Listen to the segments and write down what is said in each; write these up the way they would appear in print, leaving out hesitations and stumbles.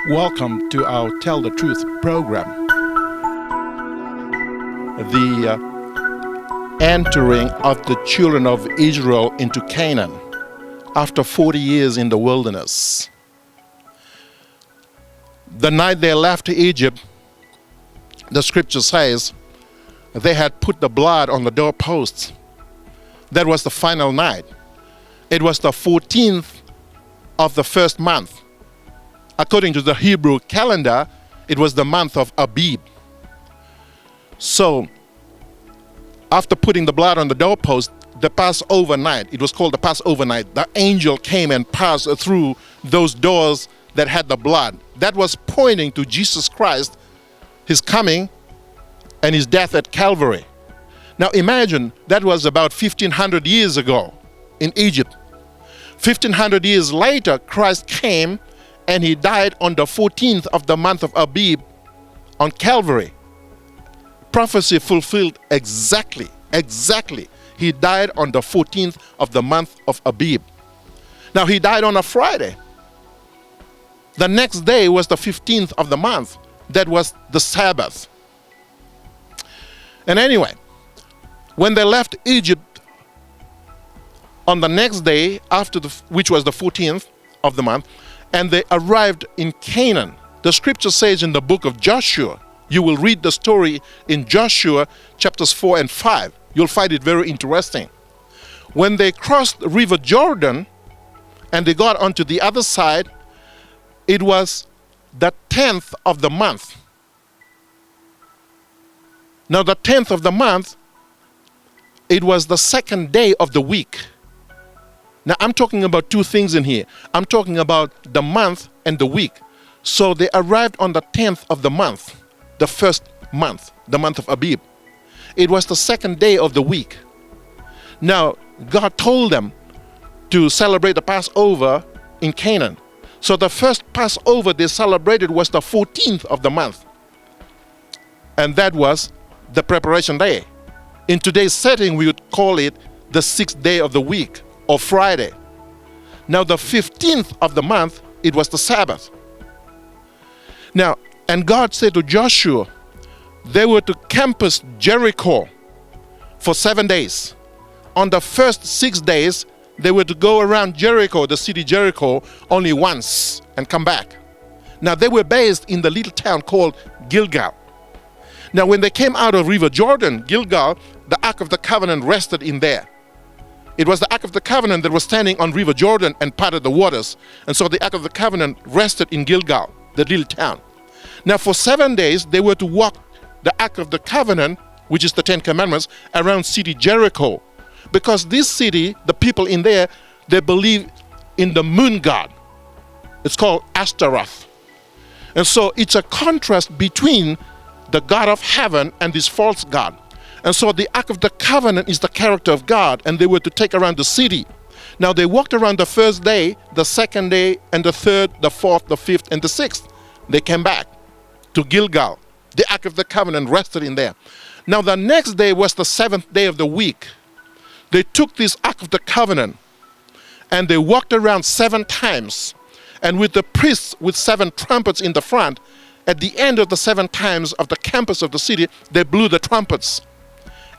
Welcome to our Tell the Truth program. The entering of the children of Israel into Canaan after 40 years in the wilderness. The night they left Egypt, the scripture says, they had put the blood on the doorposts. That was the final night. It was the 14th of the first month. According to the Hebrew calendar, it was the month of Abib. So, after putting the blood on the doorpost, the Passover night, it was called the Passover night, the angel came and passed through those doors that had the blood. That was pointing to Jesus Christ, his coming and his death at Calvary. Now imagine, that was about 1500 years ago in Egypt. 1500 years later, Christ came and he died on the 14th of the month of Abib on Calvary. Prophecy fulfilled exactly. He died on the 14th of the month of Abib. Now he died on a Friday. The next day was the 15th of the month. That was the Sabbath. And anyway, when they left Egypt on the next day, which was the 14th of the month, and they arrived in Canaan, the scripture says in the book of Joshua, you will read the story in Joshua chapters 4 and 5. You'll find it very interesting. When they crossed the river Jordan and they got onto the other side, it was the 10th of the month. Now the 10th of the month, it was the second day of the week. Now I'm talking about two things in here. I'm talking about the month and the week. So they arrived on the 10th of the month, the first month, the month of Abib. It was the second day of the week. Now God told them to celebrate the Passover in Canaan. So the first Passover they celebrated was the 14th of the month. And that was the preparation day. In today's setting, we would call it the 6th day of the week, or Friday. Now the 15th of the month, it was the Sabbath. Now, and God said to Joshua, they were to compass Jericho for 7 days. On the first 6 days, they were to go around Jericho, the city Jericho, only once and come back. Now they were based in the little town called Gilgal. Now when they came out of River Jordan, Gilgal, the Ark of the Covenant rested in there. It was the Ark of the Covenant that was standing on River Jordan and parted the waters. And so the Ark of the Covenant rested in Gilgal, the little town. Now for 7 days, they were to walk the Ark of the Covenant, which is the 10 Commandments, around city Jericho. Because this city, the people in there, they believe in the moon god. It's called Ashtaroth. And so it's a contrast between the God of heaven and this false god. And so the Ark of the Covenant is the character of God, and they were to take around the city. Now they walked around the first day, the second day, and the third, the fourth, the fifth, and the sixth. They came back to Gilgal. The Ark of the Covenant rested in there. Now the next day was the 7th day of the week. They took this Ark of the Covenant and they walked around 7 times. And with the priests with 7 trumpets in the front, at the end of the 7 times of the campus of the city, they blew the trumpets.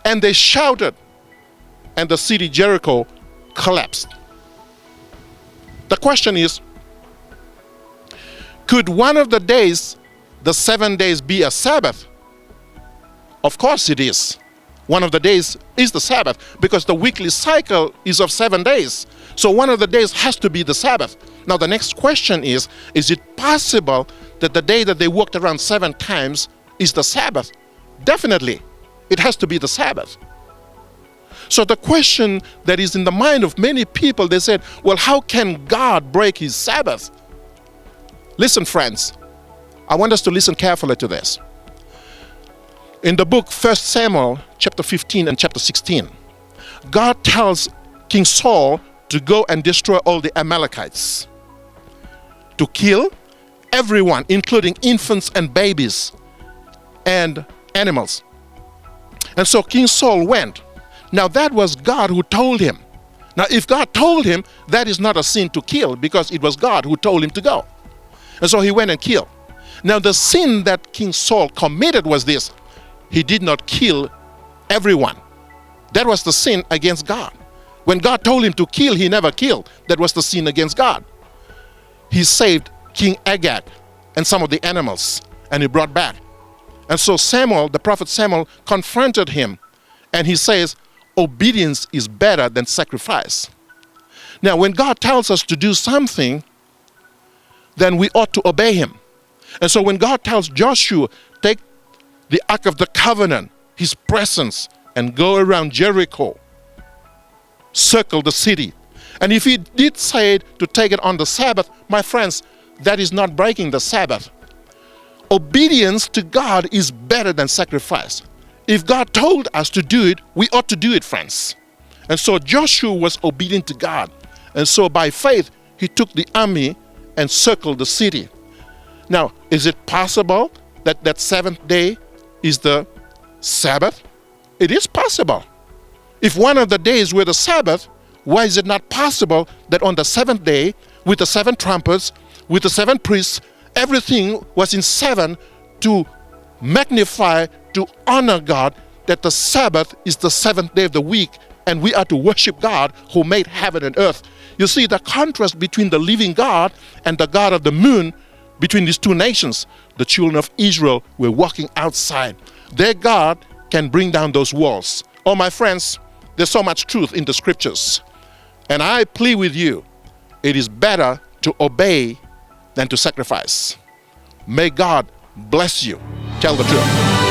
And they shouted, and the city Jericho collapsed. The question is, could one of the days, the 7 days, be a Sabbath? Of course it is. One of the days is the Sabbath, because the weekly cycle is of 7 days. So one of the days has to be the Sabbath. Now the next question is it possible that the day that they walked around 7 times is the Sabbath? Definitely. It has to be the Sabbath. So the question that is in the mind of many people, they said, well, how can God break his Sabbath? Listen, friends, I want us to listen carefully to this. In the book 1 Samuel chapter 15 and chapter 16, God tells King Saul to go and destroy all the Amalekites, to kill everyone, including infants and babies and animals. And so King Saul went. Now that was God who told him. Now if God told him, that is not a sin to kill, because it was God who told him to go. And so he went and killed. Now the sin that King Saul committed was this: he did not kill everyone. That was the sin against God. When God told him to kill, he never killed. That was the sin against God. He saved King Agag and some of the animals, and he brought back. And so Samuel, the prophet Samuel, confronted him, and he says, obedience is better than sacrifice. Now, when God tells us to do something, then we ought to obey him. And so when God tells Joshua, take the Ark of the Covenant, his presence, and go around Jericho, circle the city. And if he did say to take it on the Sabbath, my friends, that is not breaking the Sabbath. Obedience to God is better than sacrifice. If God told us to do it, we ought to do it, friends. And so Joshua was obedient to God. And so by faith, he took the army and circled the city. Now, is it possible that that seventh day is the Sabbath? It is possible. If one of the days were the Sabbath, why is it not possible that on the seventh day, with the 7 trumpets, with the 7 priests, everything was in 7 to magnify, to honor God, that the Sabbath is the 7th day of the week, and we are to worship God who made heaven and earth. You see the contrast between the living God and the God of the moon, between these two nations. The children of Israel were walking outside. Their God can bring down those walls. Oh, my friends, there's so much truth in the scriptures. And I plead with you, it is better to obey than to sacrifice. May God bless you. Tell the truth.